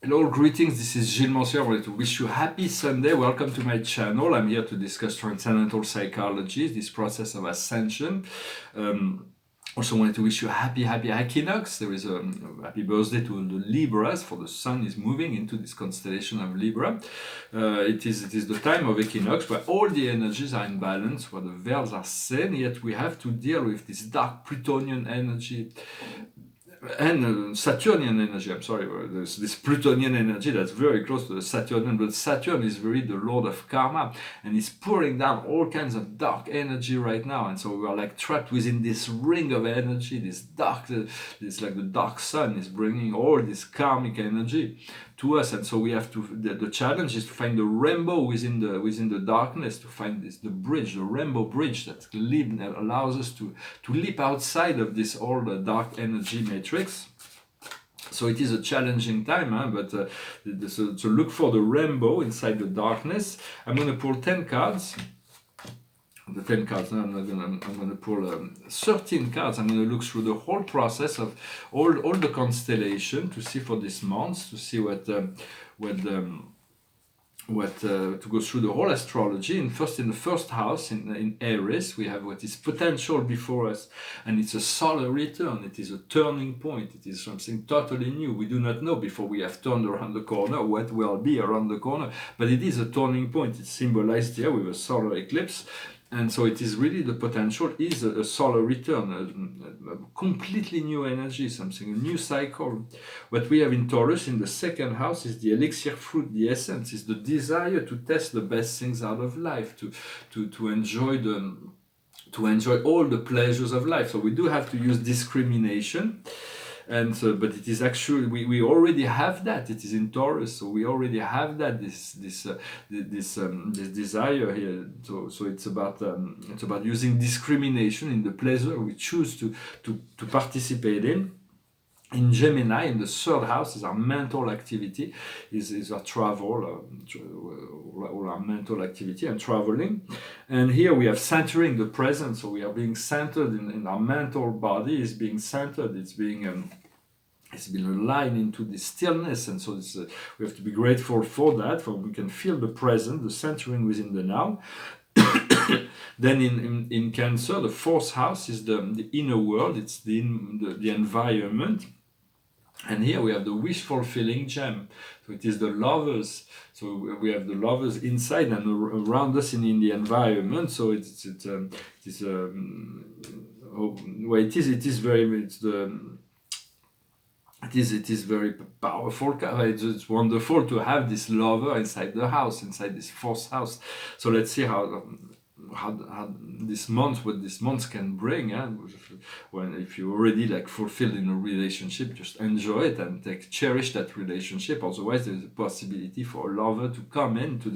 Hello, greetings. This is Gillesmansillon. I wanted to wish you a happy Sunday. Welcome to my channel. I'm here to discuss transcendental psychology, this process of ascension. Also wanted to wish you a happy equinox. There is a happy birthday to the Libras, for the sun is moving into this constellation of Libra. It is the time of equinox where all the energies are in balance, where the veils are thin, yet we have to deal with this dark Plutonian energy and Saturnian energy. I'm sorry, there's this Plutonian energy that's very close to the Saturnian, but Saturn is really the lord of karma, and he's pouring down all kinds of dark energy right now, and so we are like trapped within this ring of energy, this like the dark sun is bringing all this karmic energy to us, and so we have to, the challenge is to find the rainbow within the darkness, to find the bridge, the rainbow bridge that allows us to leap outside of this all the dark energy matrix. So it is a challenging time, but so look for the rainbow inside the darkness. I'm going to pull 10 cards. The 10 cards. No, I'm going to pull 13 cards. I'm going to look through the whole process of all the constellation to see for this month, to see to go through the whole astrology. And first, in the first house, in Aries, we have what is potential before us, and it's a solar return. It is a turning point. It is something totally new. We do not know before we have turned around the corner what will be around the corner, but it is a turning point. It's symbolized here with a solar eclipse. And so it is really, the potential is a solar return, a completely new energy, a new cycle. What we have in Taurus in the second house is the elixir fruit, the essence, is the desire to test the best things out of life, to enjoy all the pleasures of life. So we do have to use discrimination. And so, but it is actually, we already have that. It is in Taurus, so we already have that, this desire here. So it's about using discrimination in the pleasure we choose to participate in. In Gemini, in the third house, is our mental activity, is our travel, all our mental activity and traveling. And here we have centering the present, so we are being centered in our mental body, is being centered, it's been aligned into this stillness, and so we have to be grateful for that, for we can feel the present, the centering within the now. Then in Cancer, the fourth house is the inner world, it's the environment. And here we have the wish fulfilling gem. So it is the lovers. So we have the lovers inside and around us in the environment. So it is very powerful. It's wonderful to have this lover inside the house, inside this fourth house. So let's see how this month, what this month can bring. If you're already like fulfilled in a relationship, just enjoy it and cherish that relationship. Otherwise, there is a possibility for a lover to come into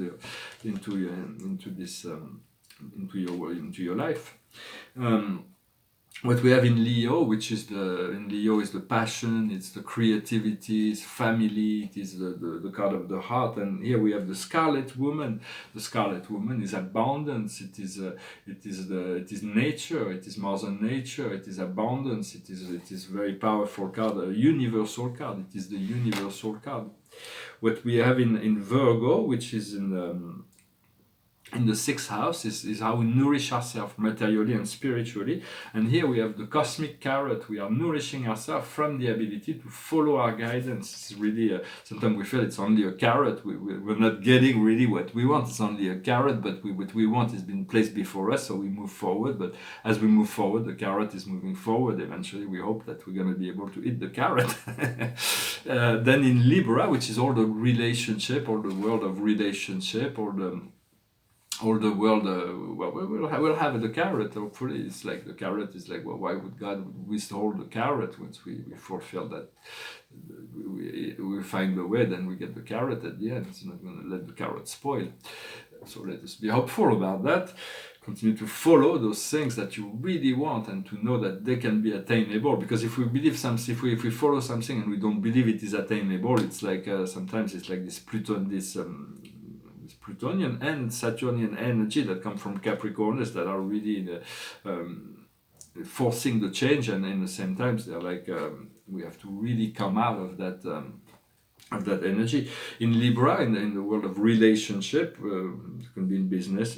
your life. What we have in Leo, which is the passion, it's the creativity, it's family, it is the card of the heart. And here we have the Scarlet Woman. The Scarlet Woman is abundance. It is nature. It is Mother Nature. It is abundance. It is very powerful card, a universal card. It is the universal card. What we have in Virgo, which is in the sixth house, is how we nourish ourselves materially and spiritually. And here we have the cosmic carrot. We are nourishing ourselves from the ability to follow our guidance. It's really, sometimes we feel it's only a carrot. We're not getting really what we want. It's only a carrot, but what we want has been placed before us, so we move forward. But as we move forward, the carrot is moving forward. Eventually, we hope that we're going to be able to eat the carrot. Then in Libra, which is all the relationship, all the world of relationship, all the world, we'll have the carrot. Hopefully, it's like the carrot is like, well, why would God withhold the carrot once we fulfill that? We find the way, then we get the carrot at the end. It's not going to let the carrot spoil. So let us be hopeful about that. Continue to follow those things that you really want, and to know that they can be attainable. Because if we believe something, if we follow something and we don't believe it is attainable, it's like sometimes it's like this Plutonian and Saturnian energy that come from Capricorns that are really forcing the change, and in the same time they're like we have to really come out of that of that energy. In Libra, in the world of relationship, it can be in business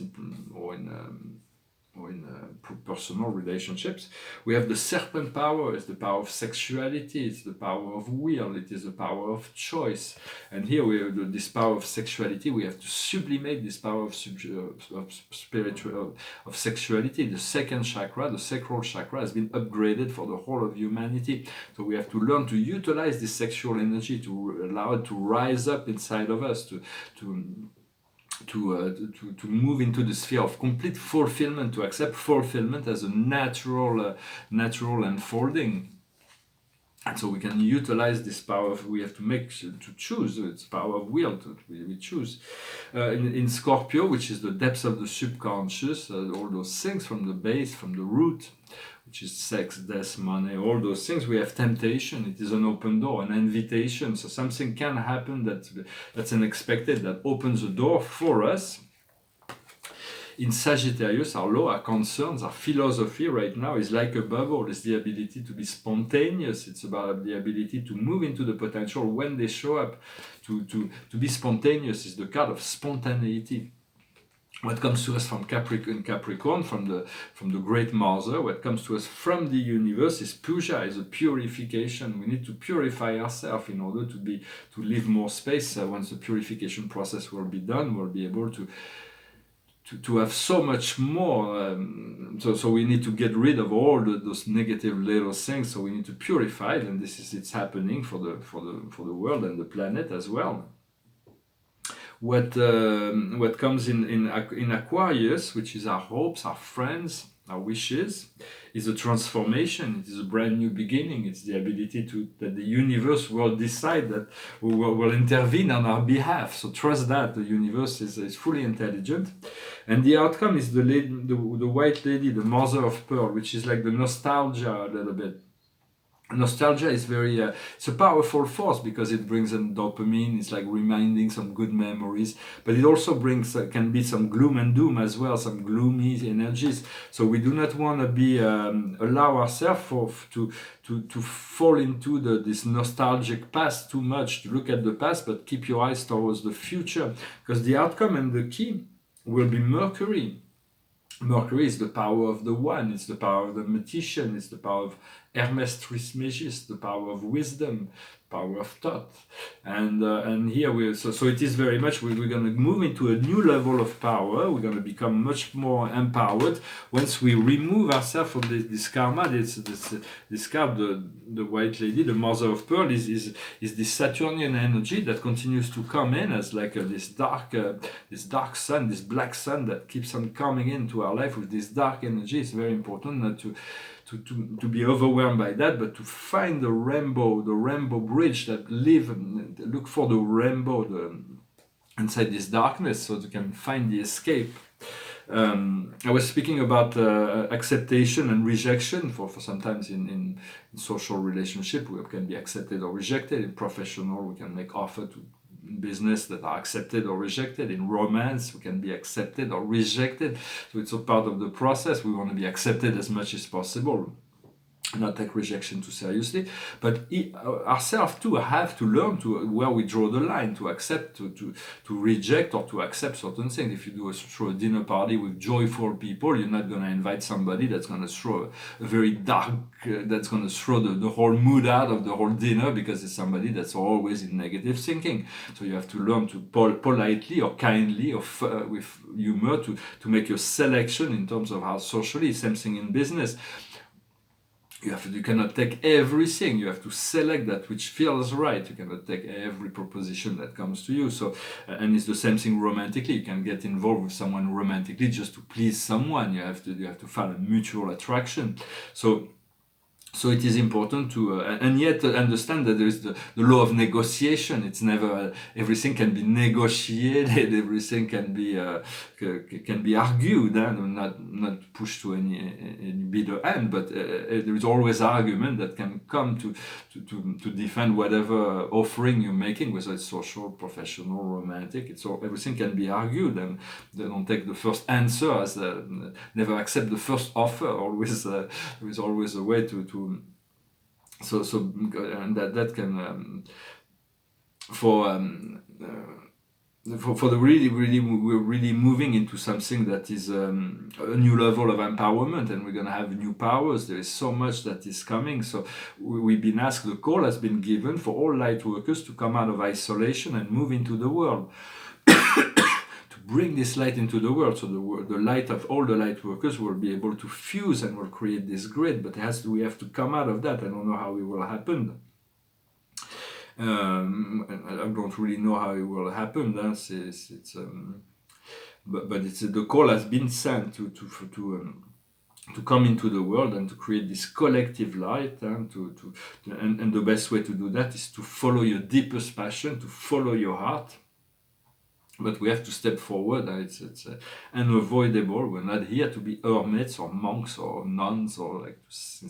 or in personal relationships, we have the serpent power. It's the power of sexuality, it's the power of will, it is the power of choice. And here we have this power of sexuality. We have to sublimate this power of spiritual, of sexuality. The second chakra, the sacral chakra, has been upgraded for the whole of humanity. So we have to learn to utilize this sexual energy, to allow it to rise up inside of us, to move into the sphere of complete fulfillment, to accept fulfillment as a natural unfolding. And so we can utilize this power. We have to choose. It's power of will. We choose. In Scorpio, which is the depths of the subconscious, all those things from the base, from the root, which is sex, death, money, all those things, we have temptation. It is an open door, an invitation. So something can happen that's unexpected, that opens a door for us. In Sagittarius, our law, our concerns, our philosophy right now is like a bubble. It's the ability to be spontaneous. It's about the ability to move into the potential when they show up. To be spontaneous is the card of spontaneity. What comes to us from Capricorn, from the great mother, what comes to us from the universe is puja, is a purification. We need to purify ourselves in order to leave more space. Once the purification process will be done, we'll be able to have so much more. So we need to get rid of all those negative little things. So we need to purify it, and it's happening for the world and the planet as well. What comes in Aquarius, which is our hopes, our friends, our wishes, is a transformation. It is a brand new beginning. It's the ability that the universe will decide, that will intervene on our behalf. So trust that the universe is fully intelligent, and the outcome is the white lady, the mother of pearl, which is like the nostalgia a little bit. Nostalgia is it's a powerful force because it brings in dopamine. It's like reminding some good memories, but it also can be some gloom and doom as well, some gloomy energies. So we do not want to allow ourselves to fall into this nostalgic past too much, to look at the past, but keep your eyes towards the future, because the outcome and the key will be Mercury. Mercury is the power of the one, it's the power of the magician, it's the power of Hermes Trismegistus, the power of wisdom, power of thought. And here so it is very much, we're going to move into a new level of power. We're going to become much more empowered once we remove ourselves from this karma. This card, the white lady, the mother of pearl, is this Saturnian energy that continues to come in as like this dark sun, this black sun that keeps on coming into our life with this dark energy. It's very important not to be overwhelmed by that, but to find the rainbow bridge, that look for the rainbow inside this darkness, so you can find the escape. I was speaking about acceptation and rejection for sometimes in social relationship. We can be accepted or rejected. In professional, we can make offer to business that are accepted or rejected. In romance, we can be accepted or rejected. So it's a part of the process. We want to be accepted as much as possible, not take rejection too seriously, but ourselves too have to learn where we draw the line, to accept, to reject, or to accept certain things. If you throw a dinner party with joyful people, you're not going to invite somebody that's going to throw a very dark, that's going to throw the whole mood out of the whole dinner, because it's somebody that's always in negative thinking. So you have to learn to politely or kindly or with humor to make your selection in terms of how socially. Same thing in business. You cannot take everything. You have to select that which feels right. You cannot take every proposition that comes to you. So, and it's the same thing romantically. You can get involved with someone romantically just to please someone. You have to find a mutual attraction. So it is important to, and yet understand that there is the law of negotiation. It's never, everything can be negotiated, everything can be argued, and not pushed to any bitter end, but there is always argument that can come to defend whatever offering you're making, whether it's social, professional, romantic. Everything can be argued, and they don't take the first answer as never accept the first offer. Always there is always a way to. So and that can. for the we're really moving into something that is a new level of empowerment, and we're going to have new powers. There is so much that is coming. So we've been asked, the call has been given for all light workers to come out of isolation and move into the world. To bring this light into the world, so the light of all the light workers will be able to fuse and will create this grid. But we have to come out of that. I don't know how it will happen. I don't really know how it will happen. But the call has been sent to come into the world and to create this collective light, and and the best way to do that is to follow your deepest passion, to follow your heart. But we have to step forward. It's unavoidable. We're not here to be hermits or monks or nuns or like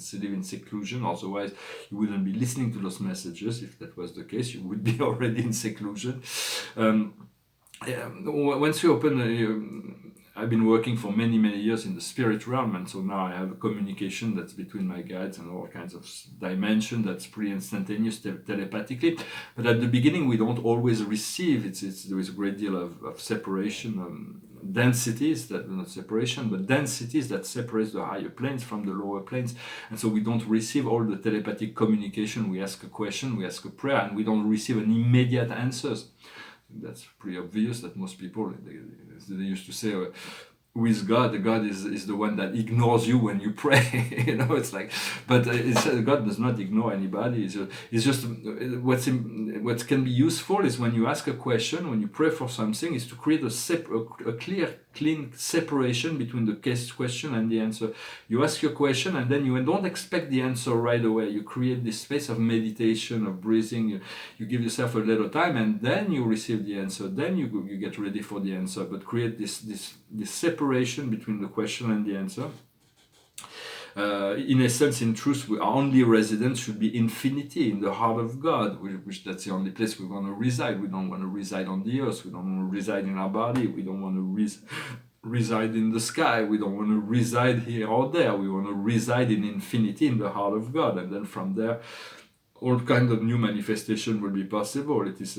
to live in seclusion. Otherwise, you wouldn't be listening to those messages. If that was the case, you would be already in seclusion. Once you open, I've been working for many years in the spirit realm, and so now I have a communication that's between my guides and all kinds of dimension that's pretty instantaneous telepathically. But at the beginning, we don't always receive. There is a great deal of separation, densities that not separation, but densities that separates the higher planes from the lower planes, and so we don't receive all the telepathic communication. We ask a question, we ask a prayer, and we don't receive an immediate answers. That's pretty obvious that most people, they used to say, with God, God is the one that ignores you when you pray. It's like, but God does not ignore anybody. It's just what can be useful is when you ask a question, when you pray for something, is to create a clear, clean separation between the question and the answer. You ask your question, and then you don't expect the answer right away. You create this space of meditation, of breathing. You give yourself a little time, and then you receive the answer. Then you get ready for the answer. But create this separation between the question and the answer. In essence, in truth, our only residence should be infinity, in the heart of God, which that's the only place we want to reside. We don't want to reside on the earth. We don't want to reside in our body. We don't want to reside in the sky. We don't want to reside here or there. We want to reside in infinity, in the heart of God. And then from there, all kinds of new manifestation will be possible. It is...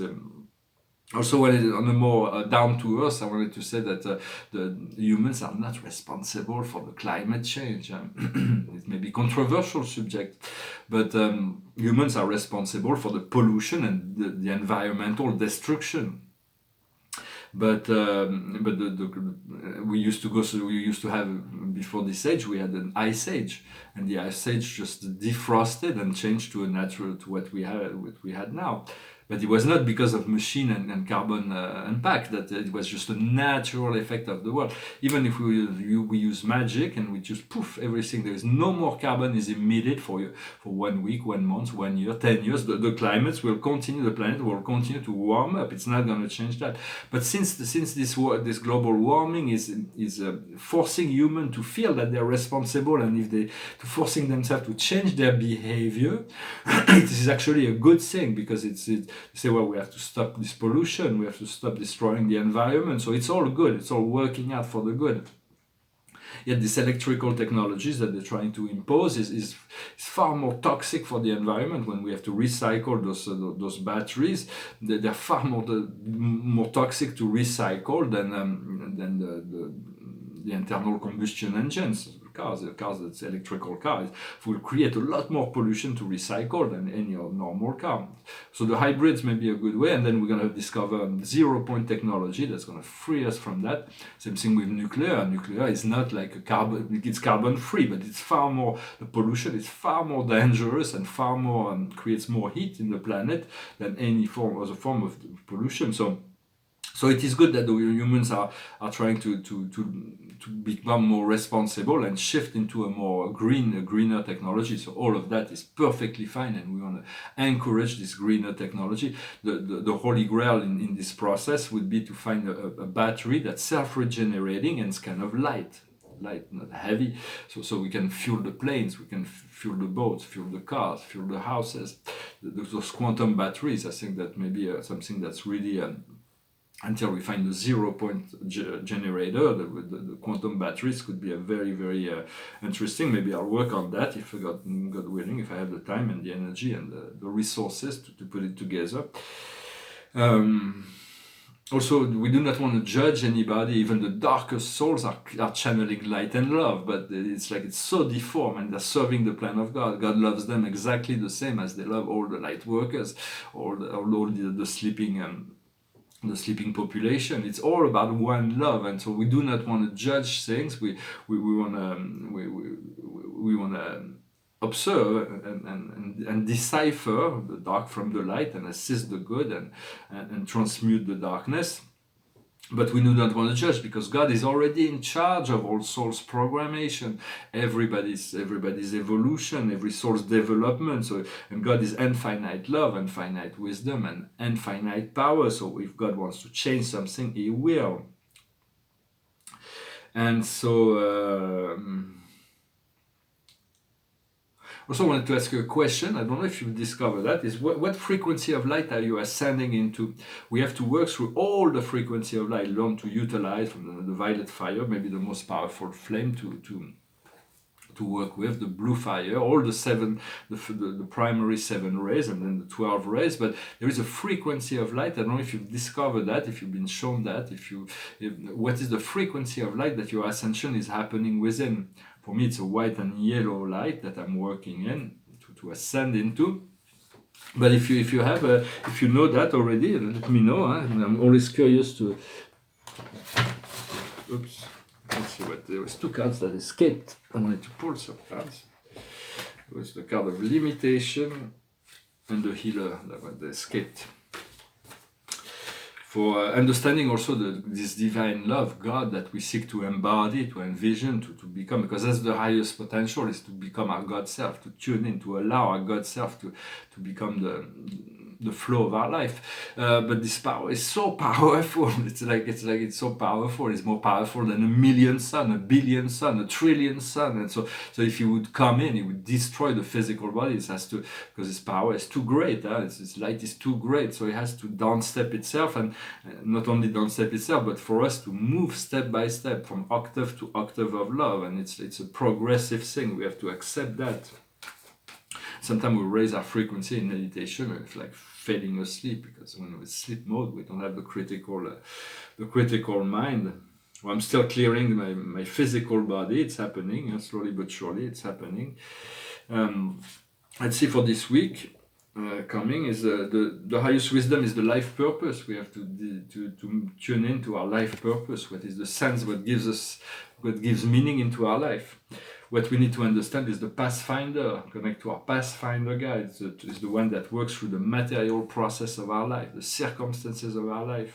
Also, on a more down to earth, I wanted to say that the humans are not responsible for the climate change. It may be a controversial subject, but humans are responsible for the pollution and the environmental destruction. But we used to have, before this age, we had an ice age, and the ice age just defrosted and changed to what we had now. But it was not because of machine and carbon impact, that it was just a natural effect of the world. Even if we use magic and we just poof everything, there is no more carbon is emitted for 1 week, 1 month, 1 year, 10 years. The climates will continue, the planet will continue to warm up. It's not going to change that. But since this global warming is forcing humans to feel that they're responsible, and forcing themselves to change their behavior, it is actually a good thing, because you say, well, we have to stop this pollution, we have to stop destroying the environment, so it's all good, it's all working out for the good. Yet these electrical technologies that they're trying to impose is far more toxic for the environment. When we have to recycle those batteries, they're far more toxic to recycle than the internal combustion engines. The cars that's electrical cars will create a lot more pollution to recycle than any normal car. So the hybrids may be a good way, and then we're going to discover zero-point technology that's going to free us from that. Same thing with nuclear. Nuclear is not like it's carbon-free, but it's far more, the pollution is far more dangerous and far more, creates more heat in the planet than any other form of pollution. So it is good that the humans are trying to become more responsible and shift into a more greener technology. So all of that is perfectly fine, and we want to encourage this greener technology. The holy grail in this process would be to find a battery that's self-regenerating and it's kind of light, not heavy, so we can fuel the planes, we can fuel the boats, fuel the cars, fuel the houses. Those quantum batteries, I think that may be something that's really... until we find the zero-point generator, the quantum batteries could be a very, very interesting. Maybe I'll work on that, if God willing, if I have the time and the energy and the resources to put it together. Um, Also, we do not want to judge anybody. Even the darkest souls are channeling light and love, but it's like it's so deformed, and they're serving the plan of God. God loves them exactly the same as they love all the light workers, all the sleeping population. It's all about one love, and so we do not want to judge things. We want to we want to observe and decipher the dark from the light, and assist the good, and transmute the darkness. But we do not want to judge, because God is already in charge of all souls' programmation, everybody's evolution, every soul's development. So, and God is infinite love, infinite wisdom, and infinite power. So if God wants to change something, He will. And so also wanted to ask you a question. I don't know if you've discovered that. Is what frequency of light are you ascending into? We have to work through all the frequency of light, learn to utilize from the violet fire, maybe the most powerful flame to work with, the blue fire, all the seven, the primary 7 rays, and then the 12 rays. But there is a frequency of light. I don't know if you've discovered that, if you've been shown that, what is the frequency of light that your ascension is happening within. For me, it's a white and yellow light that I'm working in to ascend into. But if you know that already, let me know. I'm always curious to. Oops. Let's see what there was 2 cards that escaped. I wanted to pull some cards. It was the card of limitation and the healer that escaped. For understanding also this divine love, God, that we seek to embody, to envision, to become, because that's the highest potential, is to become our God self, to tune in, to allow our God self to become the flow of our life. But this power is so powerful. It's so powerful. It's more powerful than 1,000,000 suns, 1,000,000,000 suns, 1,000,000,000,000 suns. And so if he would come in, he would destroy the physical body. It has to, because his power is too great. His light is too great. So it has to downstep itself, and not only downstep itself, but for us to move step by step from octave to octave of love. And it's a progressive thing. We have to accept that. Sometimes we raise our frequency in meditation, and it's like falling asleep, because when we're in sleep mode, we don't have the critical mind. Well, I'm still clearing my physical body. It's happening, slowly but surely. It's happening. Let's see, for this week coming is the highest wisdom is the life purpose. We have to tune into our life purpose. What is the sense? What gives meaning into our life? What we need to understand is the Pathfinder, connect to our Pathfinder guide. Is the one that works through the material process of our life, the circumstances of our life.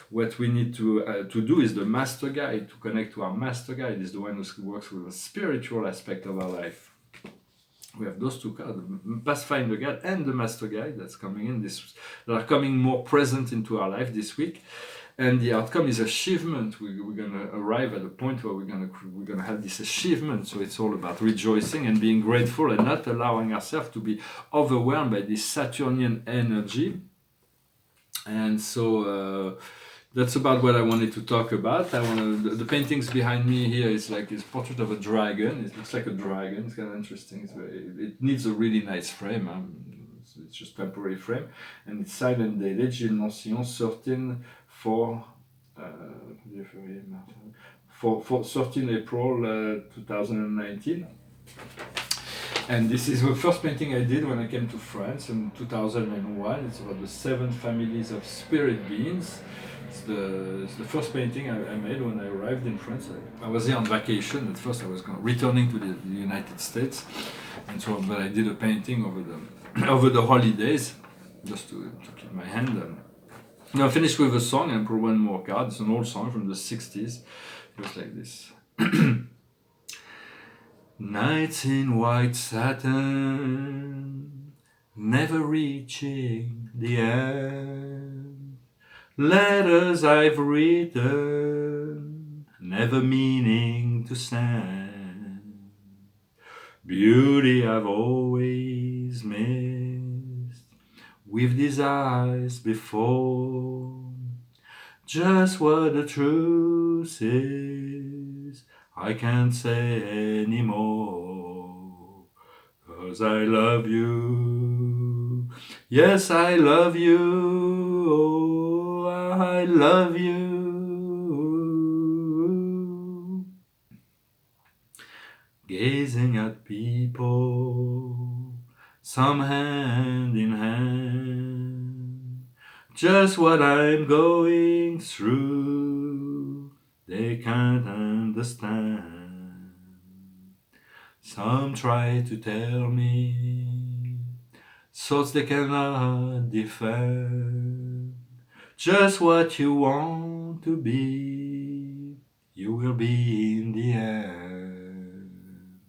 What we need to do is the Master Guide, to connect to our Master Guide, is the one who works with the spiritual aspect of our life. We have those 2 cards, the Pathfinder Guide and the Master Guide, that's coming in that are coming more present into our life this week. And the outcome is achievement. We're going to arrive at a point where we're going to have this achievement. So it's all about rejoicing and being grateful, and not allowing ourselves to be overwhelmed by this Saturnian energy. And so that's about what I wanted to talk about. The paintings behind me here is like this portrait of a dragon. It looks like a dragon. It's kind of interesting. It needs a really nice frame. It's just temporary frame, and it's signed and dated Gillesmansillon 13 for 13 April 2019. And this is the first painting I did when I came to France in 2001. It's about the 7 families of spirit beings. It's the first painting I made when I arrived in France. I was here on vacation. At first I was returning to the United States, and so but I did a painting over the holidays, just to keep my hand. Now I finished with a song, and put one more card. It's an old song from the 60s. It goes like this. Nights in white satin, never reaching the end. Letters I've written, never meaning to send. Beauty I've always missed, with these eyes before. Just what the truth is, I can't say anymore. 'Cause I love you, yes I love you. love you. Gazing at people, some hand in hand, just what I'm going through, they can't understand. Some try to tell me thoughts they cannot defend. Just what you want to be, you will be in the end.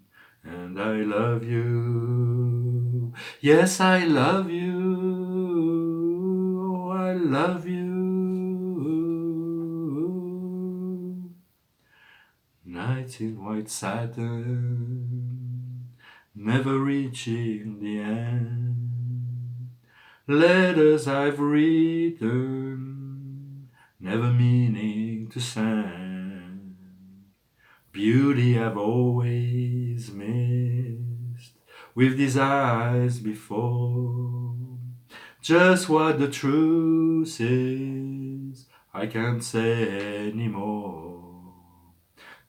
And I love you, yes I love you, oh, I love you. Nights in white satin, never reaching the end. Letters I've written, never meaning to send. Beauty I've always missed with these eyes before. Just what the truth is, I can't say anymore.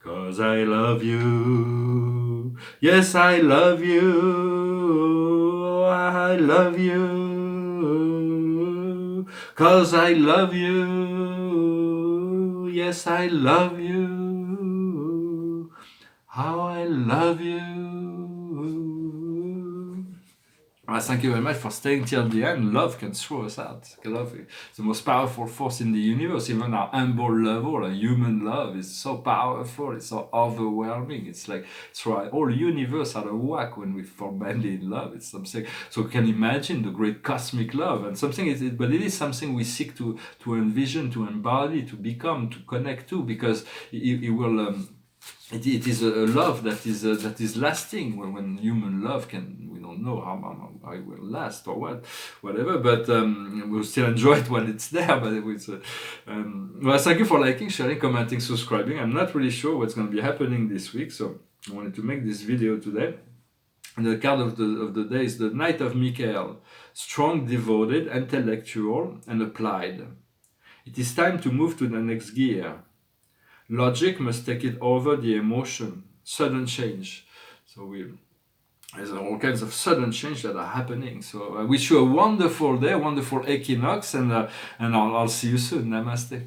'Cause I love you, yes I love you, I love you. 'Cause I love you, yes I love you, how I love you. Thank you very much for staying till the end. Love can throw us out. Love is the most powerful force in the universe. Even our humble level, a human love is so powerful. It's so overwhelming. It's like throw our whole universe out of whack when we fall madly in love. It's something. So we can imagine the great cosmic love and something. But it is something we seek to envision, to embody, to become, to connect to, because it will. It is a love that is lasting. When human love we don't know how it will last or whatever, but we'll still enjoy it when it's there. But it's well, thank you for liking, sharing, commenting, subscribing. I'm not really sure what's going to be happening this week, so I wanted to make this video today. And the card of the day is the Knight of Michael, strong, devoted, intellectual, and applied. It is time to move to the next gear. Logic must take it over the emotion. Sudden change. So there's all kinds of sudden change that are happening. So I wish you a wonderful day, wonderful equinox, and I'll see you soon. Namaste.